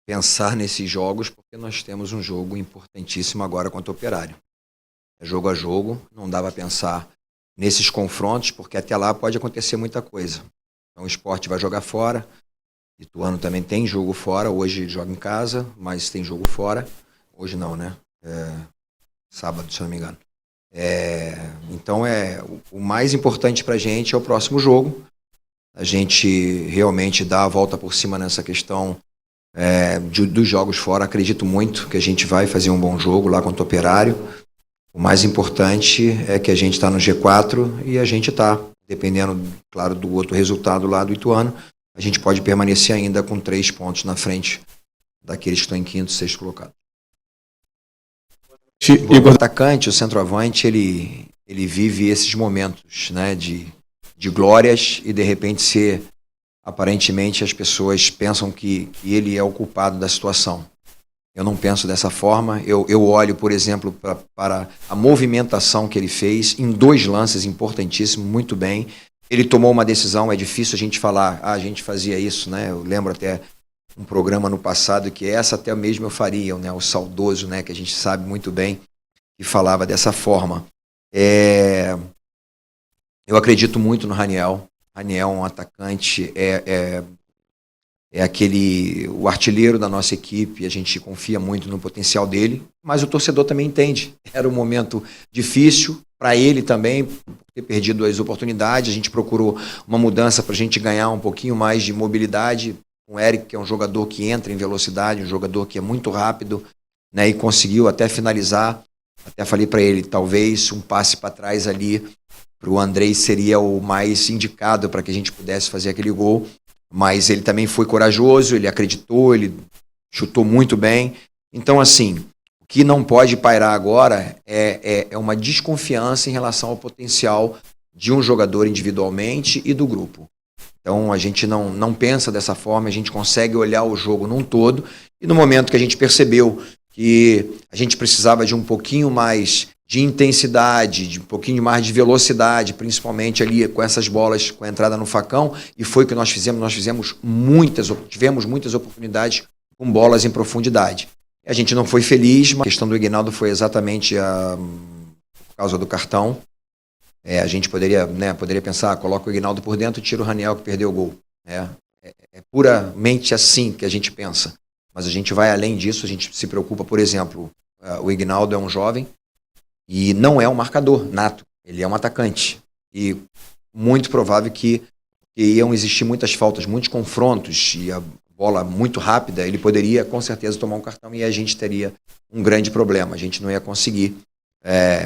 pensar nesses jogos, porque nós temos um jogo importantíssimo agora contra o Operário. É jogo a jogo, não dá para pensar nesses confrontos, porque até lá pode acontecer muita coisa. Então o Sport vai jogar fora, Ituano também tem jogo fora, hoje joga em casa, mas tem jogo fora. Hoje não, né? Sábado, se eu não me engano. Então o mais importante para a gente é o próximo jogo. A gente realmente dá a volta por cima nessa questão dos jogos fora. Acredito muito que a gente vai fazer um bom jogo lá contra o Operário. O mais importante é que a gente está no G4 e a gente está, dependendo, claro, do outro resultado lá do Ituano, a gente pode permanecer ainda com 3 pontos na frente daqueles que estão em quinto e sexto colocado. O atacante, o centroavante, ele vive esses momentos, né, de glórias e de repente aparentemente as pessoas pensam que ele é o culpado da situação. Eu não penso dessa forma. Eu olho, por exemplo, para a movimentação que ele fez em 2 lances importantíssimos, muito bem. Ele tomou uma decisão, é difícil a gente falar, a gente fazia isso, né? Eu lembro até um programa no passado que essa até mesmo eu faria, né? O saudoso, né? Que a gente sabe muito bem, que falava dessa forma. Eu acredito muito no Raniel. Raniel é um atacante, o artilheiro da nossa equipe, a gente confia muito no potencial dele, mas o torcedor também entende. Era um momento difícil para ele também, por ter perdido as oportunidades. A gente procurou uma mudança para a gente ganhar um pouquinho mais de mobilidade. O Eric, que é um jogador que entra em velocidade, um jogador que é muito rápido, né, e conseguiu até finalizar. Até falei para ele, talvez um passe para trás ali para o Andrei seria o mais indicado para que a gente pudesse fazer aquele gol. Mas ele também foi corajoso, ele acreditou, ele chutou muito bem. Então, assim, o que não pode pairar agora é uma desconfiança em relação ao potencial de um jogador individualmente e do grupo. Então, a gente não pensa dessa forma, a gente consegue olhar o jogo num todo, e no momento que a gente percebeu que a gente precisava de um pouquinho mais de intensidade, de um pouquinho mais de velocidade, principalmente ali com essas bolas, com a entrada no facão, e foi o que nós fizemos. Tivemos muitas oportunidades com bolas em profundidade. A gente não foi feliz, mas a questão do Ignaldo foi exatamente por causa do cartão. A gente poderia pensar, coloca o Ignaldo por dentro e tira o Raniel que perdeu o gol. É puramente assim que a gente pensa. Mas a gente vai além disso, a gente se preocupa, por exemplo, o Ignaldo é um jovem, e não é um marcador nato, ele é um atacante. E muito provável que iam existir muitas faltas, muitos confrontos, e a bola muito rápida, ele poderia com certeza tomar um cartão e a gente teria um grande problema. A gente não ia conseguir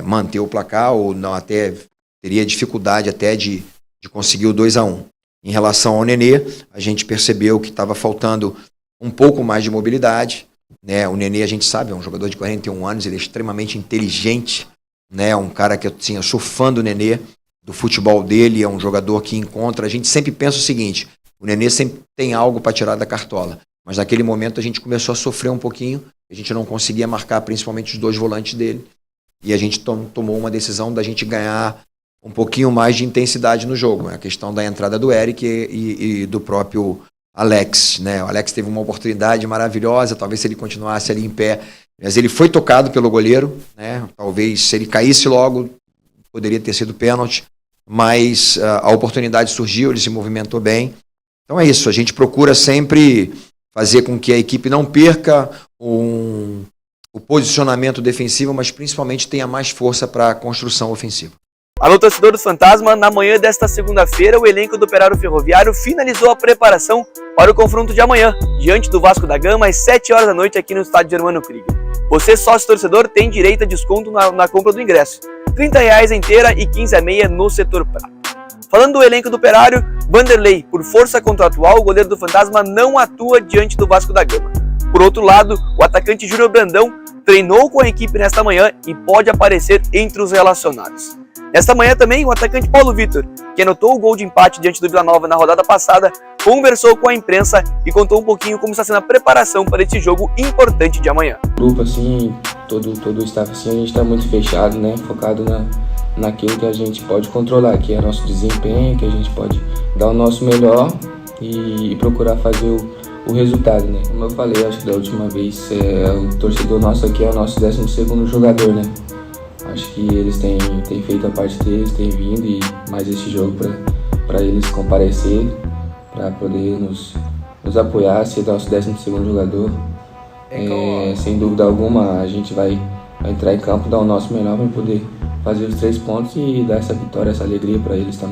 manter o placar, ou não, até teria dificuldade até de conseguir o 2-1. Em relação ao Nenê, a gente percebeu que estava faltando um pouco mais de mobilidade. Né, o Nenê, a gente sabe, é um jogador de 41 anos, ele é extremamente inteligente, né, um cara que eu sou fã do Nenê, do futebol dele, é um jogador que encontra. A gente sempre pensa o seguinte, o Nenê sempre tem algo para tirar da cartola, mas naquele momento a gente começou a sofrer um pouquinho, a gente não conseguia marcar principalmente os 2 volantes dele, e a gente tomou uma decisão da gente ganhar um pouquinho mais de intensidade no jogo, a questão da entrada do Eric e do próprio Alex, né? O Alex teve uma oportunidade maravilhosa, talvez se ele continuasse ali em pé, mas ele foi tocado pelo goleiro, né? Talvez se ele caísse logo, poderia ter sido pênalti, mas a oportunidade surgiu, ele se movimentou bem. Então é isso, a gente procura sempre fazer com que a equipe não perca o posicionamento defensivo, mas principalmente tenha mais força para a construção ofensiva. Alô, torcedor do Fantasma, na manhã desta segunda-feira, o elenco do Operário Ferroviário finalizou a preparação para o confronto de amanhã, diante do Vasco da Gama, às 7 horas da noite aqui no estádio Germano Krieger. Você, sócio torcedor, tem direito a desconto na compra do ingresso, R$30 inteira e 15 a meia no setor prata. Falando do elenco do Operário, Vanderlei, por força contratual, o goleiro do Fantasma não atua diante do Vasco da Gama. Por outro lado, o atacante Júnior Brandão treinou com a equipe nesta manhã e pode aparecer entre os relacionados. Nesta manhã também, o atacante Paulo Vitor, que anotou o gol de empate diante do Vila Nova na rodada passada, conversou com a imprensa e contou um pouquinho como está sendo a preparação para esse jogo importante de amanhã. O grupo, assim, todo o staff, assim, a gente está muito fechado, né? Focado naquilo que a gente pode controlar, que é nosso desempenho, que a gente pode dar o nosso melhor e procurar fazer o resultado, né? Como eu falei, acho que da última vez, o torcedor nosso aqui é o nosso 12º jogador, né? Acho que eles têm feito a parte deles, têm vindo e mais esse jogo para eles comparecer, para poder nos apoiar, ser nosso 12º jogador. Sem dúvida alguma, a gente vai entrar em campo, dar o nosso melhor para poder fazer os 3 pontos e dar essa vitória, essa alegria para eles também.